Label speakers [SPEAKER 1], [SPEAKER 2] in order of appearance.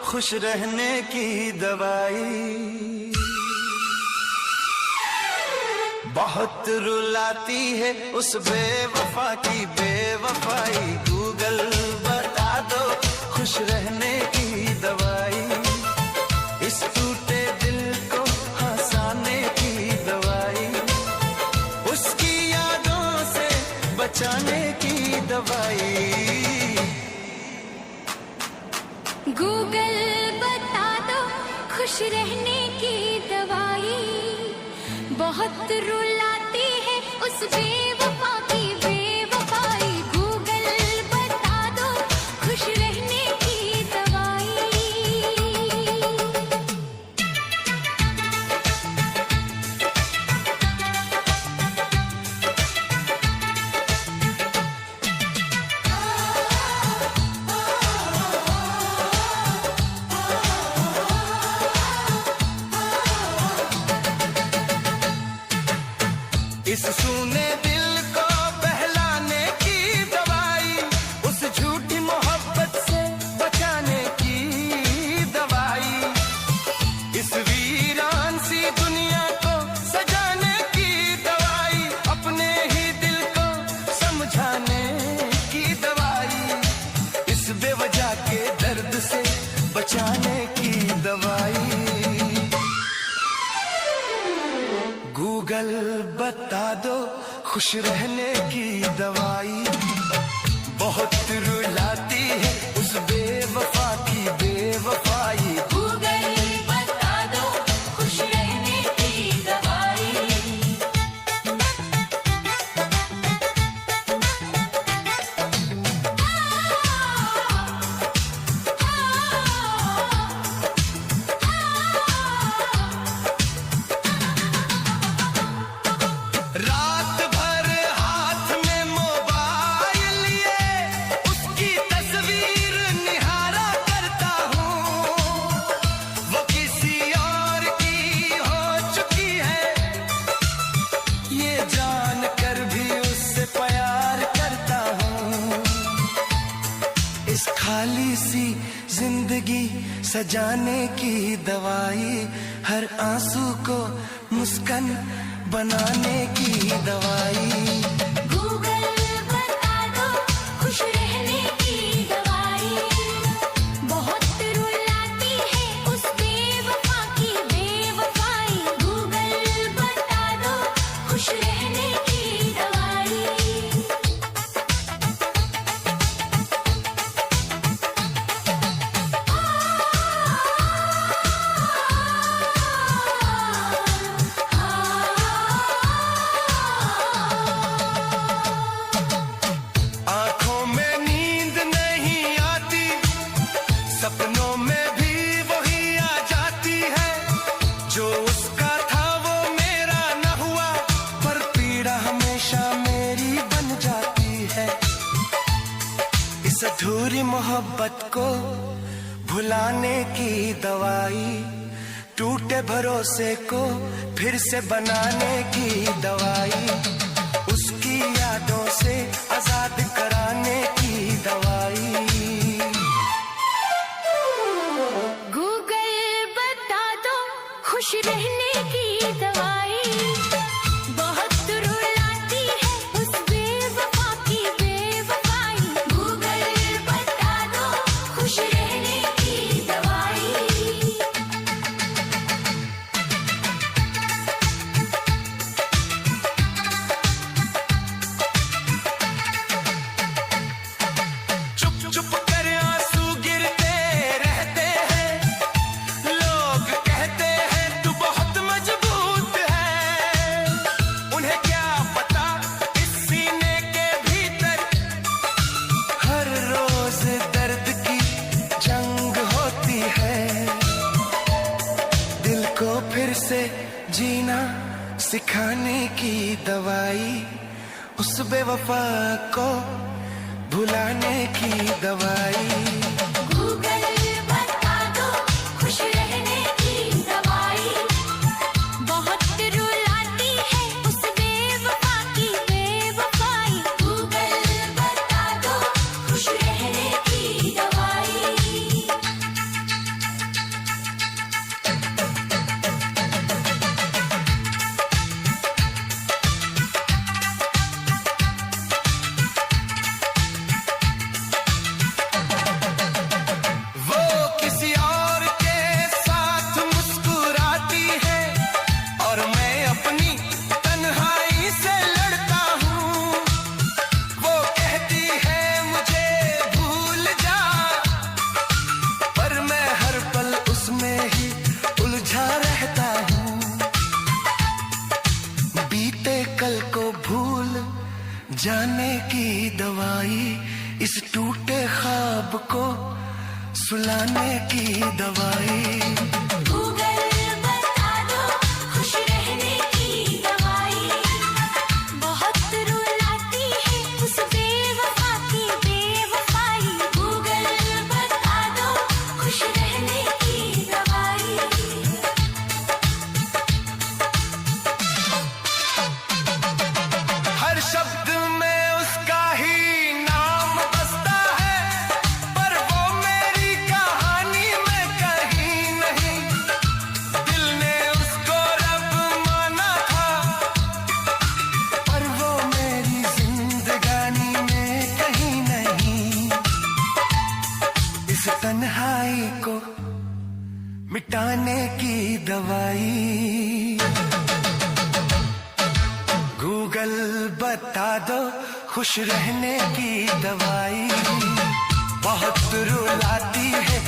[SPEAKER 1] खुश रहने की दवाई। बहुत रुलाती है उस बेवफा की बेवफाई। गूगल बता दो खुश रहने की दवाई। इस टूटे दिल को हंसाने की दवाई। उसकी यादों से बचाने की दवाई।
[SPEAKER 2] गूगल बता दो खुश रहने की दवाई। बहुत रुलाती है उस बेवफा की बेवफाई। गूगल बता दो खुश रहने की दवाई।
[SPEAKER 1] इस सूने दिल को बहलाने की दवाई। उस झूठी मोहब्बत से बचाने की दवाई। इस वीरान सी दुनिया को सजाने की दवाई। अपने ही दिल को समझाने की दवाई। इस बेवजह के दर्द से बचाने की दवाई। गूगल बता दो खुश रहने की दवाई। बहुत रुलाती है उस बेवफा की बेवफाई।
[SPEAKER 2] गूगल बता दो खुश रहने की दवाई।
[SPEAKER 1] रात भर हाथ में मोबाइल लिए उसकी तस्वीर निहारा करता हूँ। वो किसी और की हो चुकी है ये जान कर भी उससे प्यार करता हूँ। इस खाली सी जिंदगी सजाने की दवाई। हर आंसू को मुस्कान बनाने की दवाई।
[SPEAKER 2] गूगल बता दो खुश रहने की दवाई। बहुत रुलाती है उस बेवफा की बेवफाई। गूगल बता दो खुश रहने की दवाई।
[SPEAKER 1] आंखों में नींद नहीं आती। सपनों में भी वही आ जाती है। जो उसका था वो मेरा न हुआ। पर पीड़ा हमेशा मेरी बन जाती है। इस अधूरी मोहब्बत को भुलाने की दवाई। टूटे भरोसे को फिर से बनाने की दवाई। उसकी यादों से आजाद कराने की दवाई।
[SPEAKER 2] गूगल बता दो खुश रहने की दवाई। बहुत रुलाती है उस बेवफा की बेवफाई। गूगल बता दो खुश रहने की दवाई।
[SPEAKER 1] चुप चुप कर आंसू गिरते रहते हैं। लोग कहते हैं तू बहुत मजबूत है। उन्हें क्या पता इस सीने के भीतर हर रोज दर्द की जंग होती है। दिल को फिर से जीना सिखाने की दवाई। उस बेवफा को भुलाने की दवाई।
[SPEAKER 2] गूगल बता दो खुश रहने की दवाई। बहुत रुलाती है उस बेवफा की बेवफाई। गूगल बता दो खुश रहने की दवाई।
[SPEAKER 1] इस टूटे ख्वाब को सुलाने की दवाई।
[SPEAKER 2] गूगल बता दो खुश रहने की दवाई, बहुत रुलाती है उस बेवफा की बेवफाई। गूगल बता दो खुश रहने की दवाई।
[SPEAKER 1] हर शब्द में उसका ही नाम बसता है, पर वो मेरी कहानी में कहीं नहीं। दिल ने उसको रब माना था, पर वो मेरी जिंदगानी में कहीं नहीं। इस तन्हाई को मिटाने की दवाई। गूगल बता दो खुश रहने की दवाई, बहुत रुलाती है